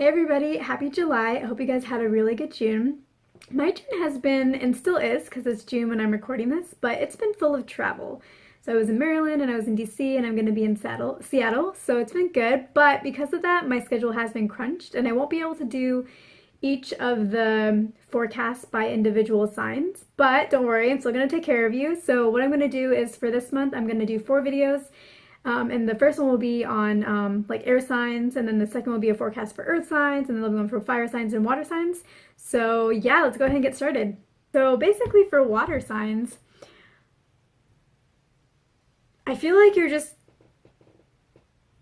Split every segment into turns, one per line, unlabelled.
Hey everybody, happy July. I hope you guys had a really good June. My June has been, and still is, because it's June when I'm recording this, but it's been full of travel. So I was in Maryland and I was in DC and I'm going to be in Seattle, so it's been good. But because of that, my schedule has been crunched and I won't be able to do each of the forecasts by individual signs. But don't worry, I'm still going to take care of you. So what I'm going to do is for this month, I'm going to do 4 videos. And the first one will be on like air signs, and then the second will be a forecast for earth signs, and then there'll be one for fire signs and water signs. So yeah, let's go ahead and get started. So basically for water signs, I feel like you're just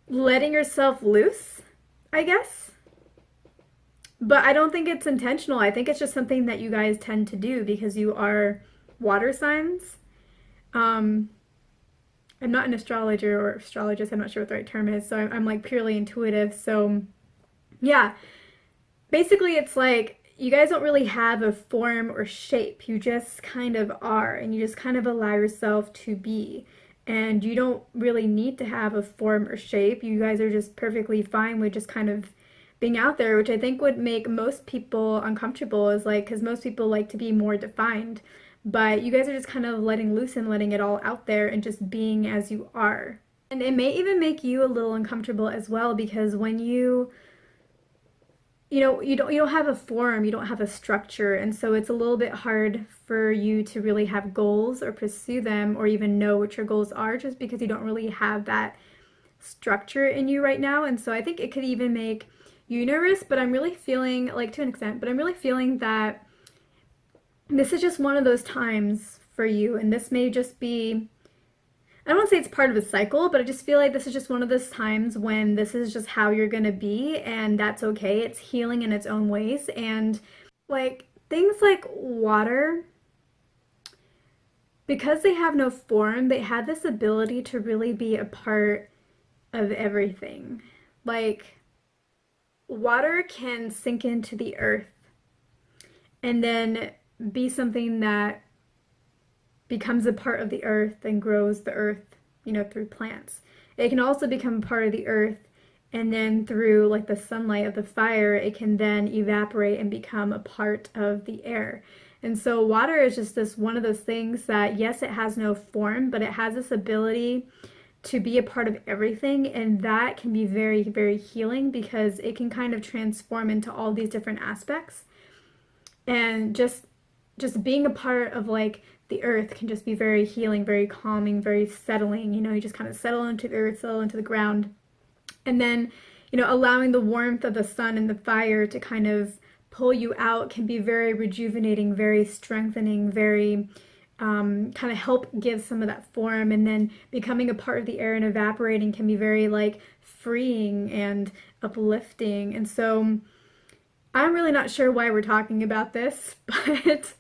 letting yourself loose, I guess. But I don't think it's intentional. I think it's just something that you guys tend to do because you are water signs. I'm not an astrologer or astrologist, I'm not sure what the right term is, so I'm like purely intuitive. So yeah, basically it's like you guys don't really have a form or shape. You just kind of are, and you just kind of allow yourself to be. And you don't really need to have a form or shape. You guys are just perfectly fine with just kind of being out there, which I think would make most people uncomfortable, is like, because most people like to be more defined. But you guys are just kind of letting loose and letting it all out there and just being as you are. And it may even make you a little uncomfortable as well, because when you don't have a form, you don't have a structure, and so it's a little bit hard for you to really have goals or pursue them or even know what your goals are, just because you don't really have that structure in you right now. And so I think it could even make you nervous, but I'm really feeling, like, to an extent, but I'm really feeling that this is just one of those times for you, and this may just be, I don't want to say it's part of a cycle, but I just feel like this is just one of those times when this is just how you're gonna be, and that's okay. It's healing in its own ways. And like things like water, because they have no form, they have this ability to really be a part of everything. Like, water can sink into the earth and then be something that becomes a part of the earth and grows the earth, through plants. It can also become part of the earth, and then through like the sunlight of the fire, it can then evaporate and become a part of the air. And so water is just this one of those things that, yes, it has no form, but it has this ability to be a part of everything, and that can be very, very healing, because it can kind of transform into all these different aspects. And just being a part of like the earth can just be very healing, very calming, very settling. You just kind of settle into the earth, settle into the ground. And then, allowing the warmth of the sun and the fire to kind of pull you out can be very rejuvenating, very strengthening, very kind of help give some of that form. And then becoming a part of the air and evaporating can be very like freeing and uplifting. And so I'm really not sure why we're talking about this, but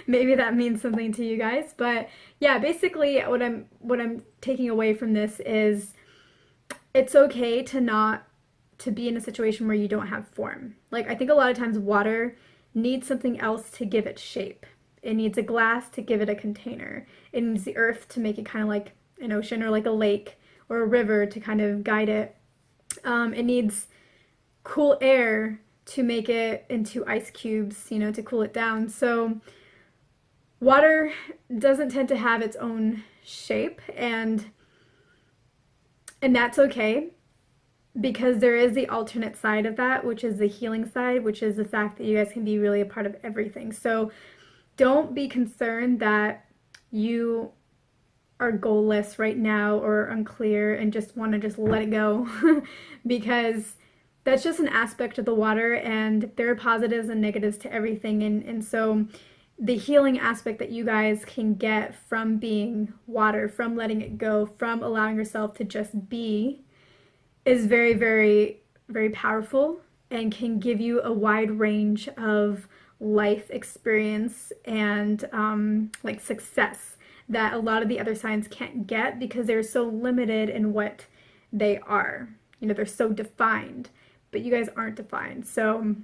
maybe that means something to you guys. But yeah, basically what I'm taking away from this is it's okay to be in a situation where you don't have form. Like, I think a lot of times water needs something else to give it shape. It needs a glass to give it a container. It needs the earth to make it kind of like an ocean or like a lake or a river to kind of guide it. It needs cool air to make it into ice cubes, to cool it down. So water doesn't tend to have its own shape, and that's okay, because there is the alternate side of that, which is the healing side, which is the fact that you guys can be really a part of everything. So don't be concerned that you are goalless right now or unclear and just want to just let it go because that's just an aspect of the water, and there are positives and negatives to everything. And so the healing aspect that you guys can get from being water, from letting it go, from allowing yourself to just be, is very, very, very powerful, and can give you a wide range of life experience and like success that a lot of the other signs can't get, because they're so limited in what they are. They're so defined, but you guys aren't defined. So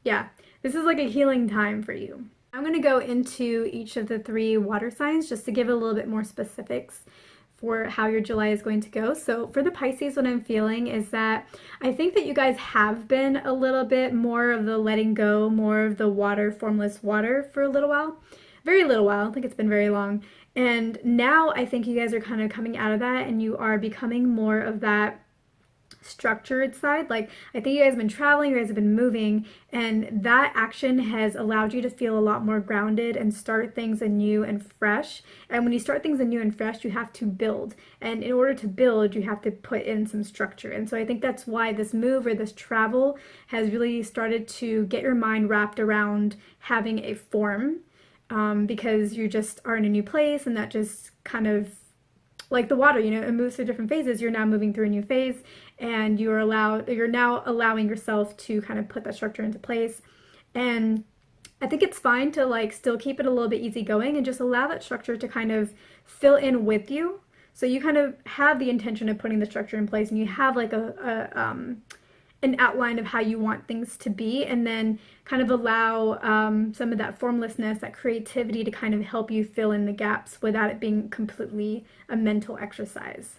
yeah, this is like a healing time for you. I'm going to go into each of the 3 water signs just to give a little bit more specifics for how your July is going to go. So for the Pisces, what I'm feeling is that I think that you guys have been a little bit more of the letting go, more of the water, formless water for a little while. Very little while. I don't think it's been very long. And now I think you guys are kind of coming out of that and you are becoming more of that structured side. Like, I think you guys have been traveling, you guys have been moving, and that action has allowed you to feel a lot more grounded and start things anew and fresh. And when you start things anew and fresh, you have to build. And in order to build, you have to put in some structure. And so I think that's why this move or this travel has really started to get your mind wrapped around having a form, because you just are in a new place, and that just kind of, like the water, it moves through different phases. You're now moving through a new phase, and you're now allowing yourself to kind of put that structure into place. And I think it's fine to like still keep it a little bit easygoing and just allow that structure to kind of fill in with you. So you kind of have the intention of putting the structure in place, and you have like an outline of how you want things to be, and then kind of allow some of that formlessness, that creativity to kind of help you fill in the gaps without it being completely a mental exercise.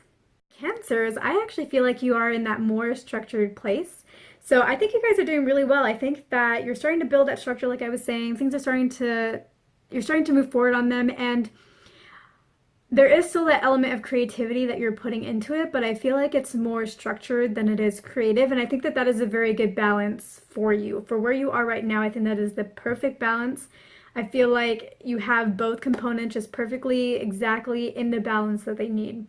Cancers, I actually feel like you are in that more structured place. So I think you guys are doing really well. I think that you're starting to build that structure, like I was saying. Things are you're starting to move forward on them, and there is still that element of creativity that you're putting into it, but I feel like it's more structured than it is creative, and I think that that is a very good balance for you. For where you are right now, I think that is the perfect balance. I feel like you have both components just perfectly, exactly in the balance that they need.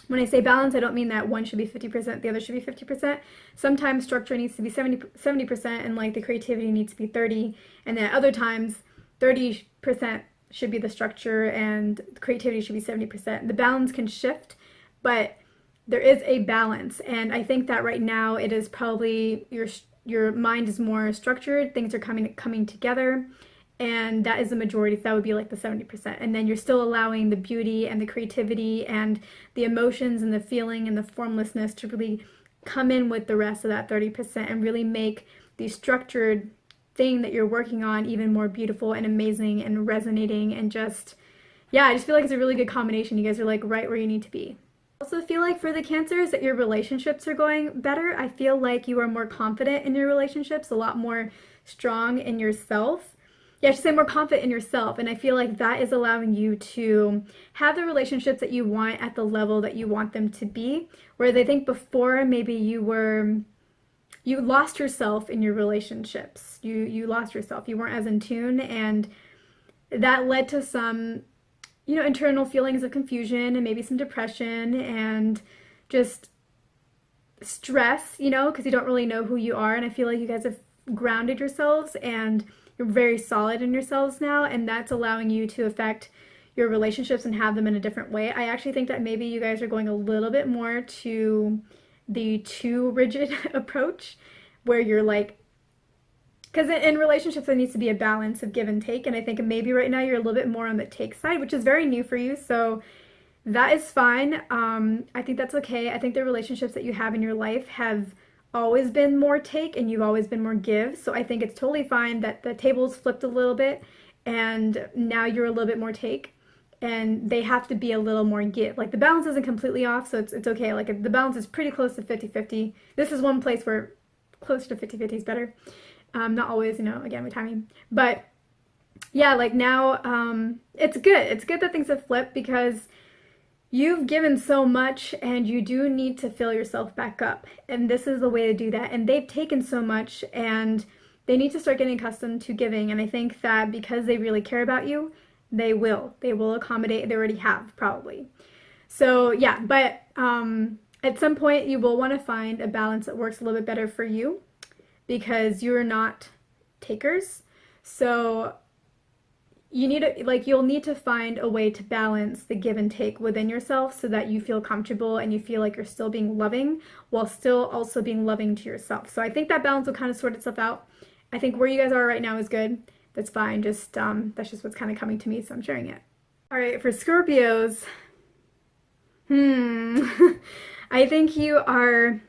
When I say balance, I don't mean that one should be 50%, the other should be 50%. Sometimes structure needs to be 70%, and like the creativity needs to be 30%, and then at other times 30% should be the structure and creativity should be 70%. The balance can shift, but there is a balance. And I think that right now it is probably your mind is more structured, things are coming together, and that is the majority. So that would be like the 70%. And then you're still allowing the beauty and the creativity and the emotions and the feeling and the formlessness to really come in with the rest of that 30% and really make the structured thing that you're working on even more beautiful and amazing and resonating, and just, yeah, I just feel like it's a really good combination. You guys are like right where you need to be. I also feel like for the Cancers that your relationships are going better. I feel like you are more confident in your relationships, a lot more strong in yourself. Yeah, I should say more confident in yourself, and I feel like that is allowing you to have the relationships that you want at the level that you want them to be, whereas I think before maybe you lost yourself in your relationships. You lost yourself. You weren't as in tune, and that led to some, internal feelings of confusion and maybe some depression and just stress, because you don't really know who you are. And I feel like you guys have grounded yourselves and you're very solid in yourselves now, and that's allowing you to affect your relationships and have them in a different way. I actually think that maybe you guys are going a little bit more to the too rigid approach, where you're like, because in relationships there needs to be a balance of give and take, and I think maybe right now you're a little bit more on the take side, which is very new for you, so that is fine. I think that's okay. I think the relationships that you have in your life have always been more take and you've always been more give, so I think it's totally fine that the tables flipped a little bit and now you're a little bit more take, and they have to be a little more give. Like the balance isn't completely off, so it's okay. Like if the balance is pretty close to 50-50. This is one place where close to 50-50 is better. Not always, again, with timing. But yeah, like now it's good. It's good that things have flipped, because you've given so much and you do need to fill yourself back up. And this is the way to do that. And they've taken so much and they need to start getting accustomed to giving. And I think that because they really care about you, they will accommodate. They already have, probably. So yeah, but at some point you will want to find a balance that works a little bit better for you, because you're not takers. So you'll need to find a way to balance the give and take within yourself so that you feel comfortable and you feel like you're still being loving while still also being loving to yourself. So I think that balance will kind of sort itself out. I think where you guys are right now is good. That's fine. Just that's just what's kind of coming to me, so I'm sharing it. All right, for Scorpios, I think you are,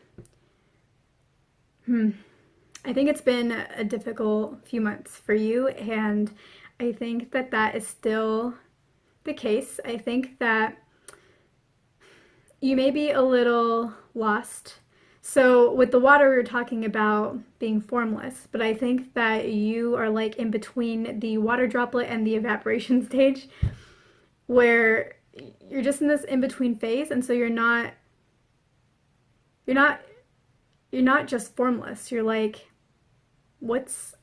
I think it's been a difficult few months for you, and I think that that is still the case. I think that you may be a little lost. So with the water, we were talking about being formless, but I think that you are like in between the water droplet and the evaporation stage, where you're just in this in-between phase, and so you're not you're not just formless. You're like, what's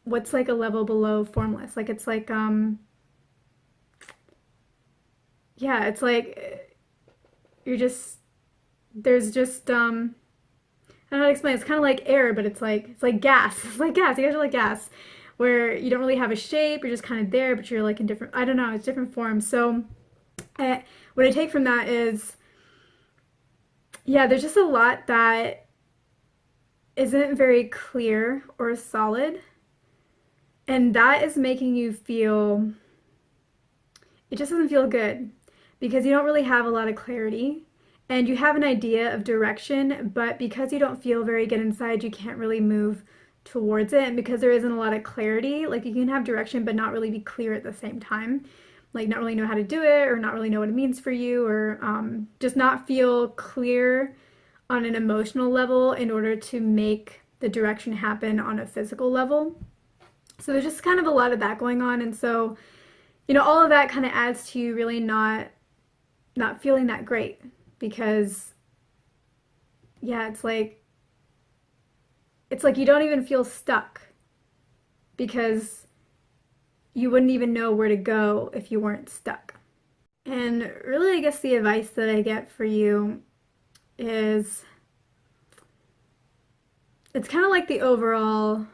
like a level below formless? Like it's like yeah, it's like you're just there's just I don't know how to explain. It's kind of like air, but it's like gas. It's like gas. You guys are like gas, where you don't really have a shape. You're just kind of there, but you're like in different. I don't know. It's different forms. So, what I take from that is, yeah, there's just a lot that isn't very clear or solid, and that is making you feel. It just doesn't feel good because you don't really have a lot of clarity. And you have an idea of direction, but because you don't feel very good inside, you can't really move towards it. And because there isn't a lot of clarity, like you can have direction, but not really be clear at the same time. Like not really know how to do it, or not really know what it means for you, or just not feel clear on an emotional level in order to make the direction happen on a physical level. So there's just kind of a lot of that going on. And so, all of that kind of adds to you really not feeling that great. Because, yeah, it's like you don't even feel stuck because you wouldn't even know where to go if you weren't stuck. And really, I guess the advice that I get for you is, it's kind of like the overall,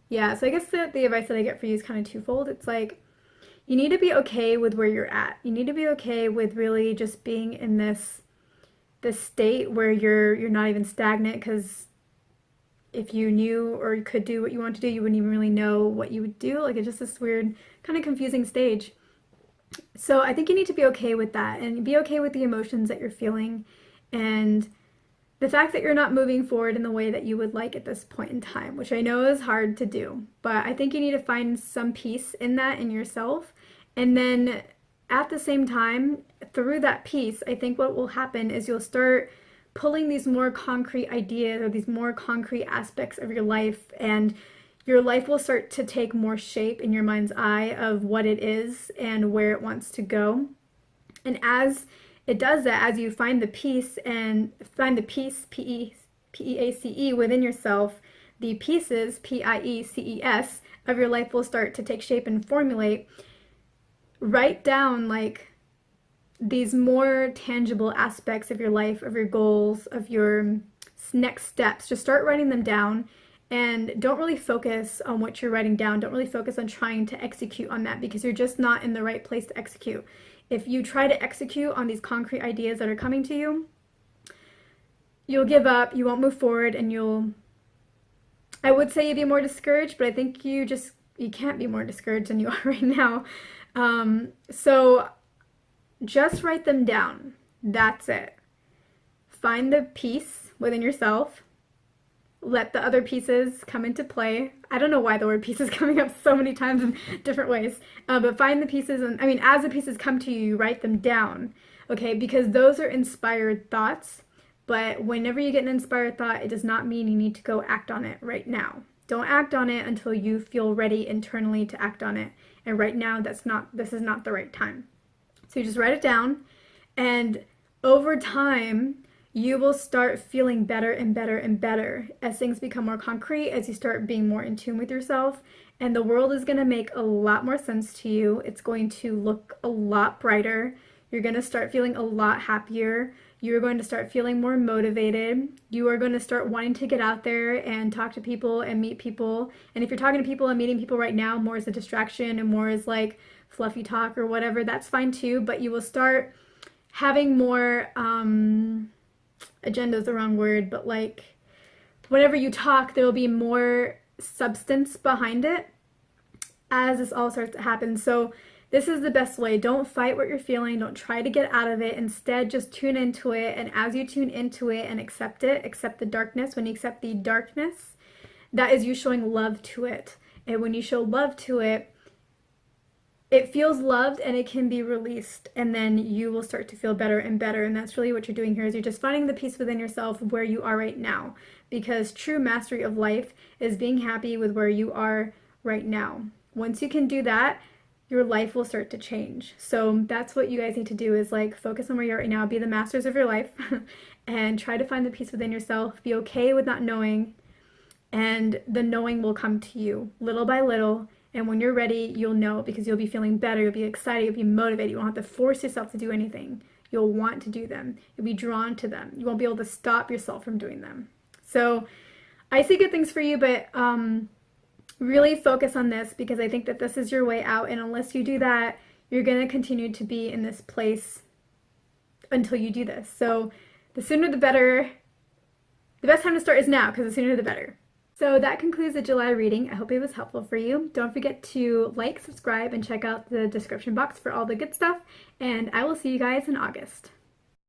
yeah, so I guess the advice that I get for you is kind of twofold. It's like, you need to be okay with where you're at. You need to be okay with really just being in this state where you're not even stagnant, because if you knew or you could do what you want to do, you wouldn't even really know what you would do. Like it's just this weird, kind of confusing stage. So I think you need to be okay with that and be okay with the emotions that you're feeling and the fact that you're not moving forward in the way that you would like at this point in time, which I know is hard to do, but I think you need to find some peace in that in yourself. And then at the same time, through that peace, I think what will happen is you'll start pulling these more concrete ideas or these more concrete aspects of your life, and your life will start to take more shape in your mind's eye of what it is and where it wants to go. And as it does that, as you find the peace, P-E-A-C-E, within yourself, the pieces, P-I-E-C-E-S, of your life will start to take shape and formulate. Write down like these more tangible aspects of your life, of your goals, of your next steps. Just start writing them down, and don't really focus on what you're writing down. Don't really focus on trying to execute on that, because you're just not in the right place to execute. If you try to execute on these concrete ideas that are coming to you, you'll give up, you won't move forward, and I would say you'd be more discouraged, but I think you can't be more discouraged than you are right now. So just write them down. That's it. Find the peace within yourself. Let the other pieces come into play. I don't know why the word peace is coming up so many times in different ways, but find the pieces, and as the pieces come to you, you write them down, okay? Because those are inspired thoughts, but whenever you get an inspired thought, it does not mean you need to go act on it right now. Don't act on it until you feel ready internally to act on it, and right now, this is not the right time. So you just write it down, and over time, you will start feeling better and better and better as things become more concrete, as you start being more in tune with yourself, and the world is going to make a lot more sense to you. It's going to look a lot brighter. You're going to start feeling a lot happier. You're going to start feeling more motivated. You are going to start wanting to get out there and talk to people and meet people. And if you're talking to people and meeting people right now more as a distraction and more as like fluffy talk or whatever, that's fine too, but you will start having more agenda is the wrong word, but like whenever you talk, there will be more substance behind it as this all starts to happen. So this is the best way. Don't fight what you're feeling. Don't try to get out of it. Instead, just tune into it. And as you tune into it and accept it, accept the darkness. When you accept the darkness, that is you showing love to it. And when you show love to it, it feels loved and it can be released, and then you will start to feel better and better. And that's really what you're doing here, is you're just finding the peace within yourself where you are right now, because true mastery of life is being happy with where you are right now. Once you can do that, your life will start to change. So that's what you guys need to do, is like focus on where you're right now, be the masters of your life and try to find the peace within yourself. Be okay with not knowing, and the knowing will come to you little by little. And when you're ready, you'll know, because you'll be feeling better, you'll be excited, you'll be motivated. You won't have to force yourself to do anything. You'll want to do them. You'll be drawn to them. You won't be able to stop yourself from doing them. So I see good things for you, but really focus on this, because I think that this is your way out. And unless you do that, you're going to continue to be in this place until you do this. So the sooner the better. The best time to start is now, because the sooner the better. So that concludes the July reading. I hope it was helpful for you. Don't forget to like, subscribe, and check out the description box for all the good stuff. And I will see you guys in August.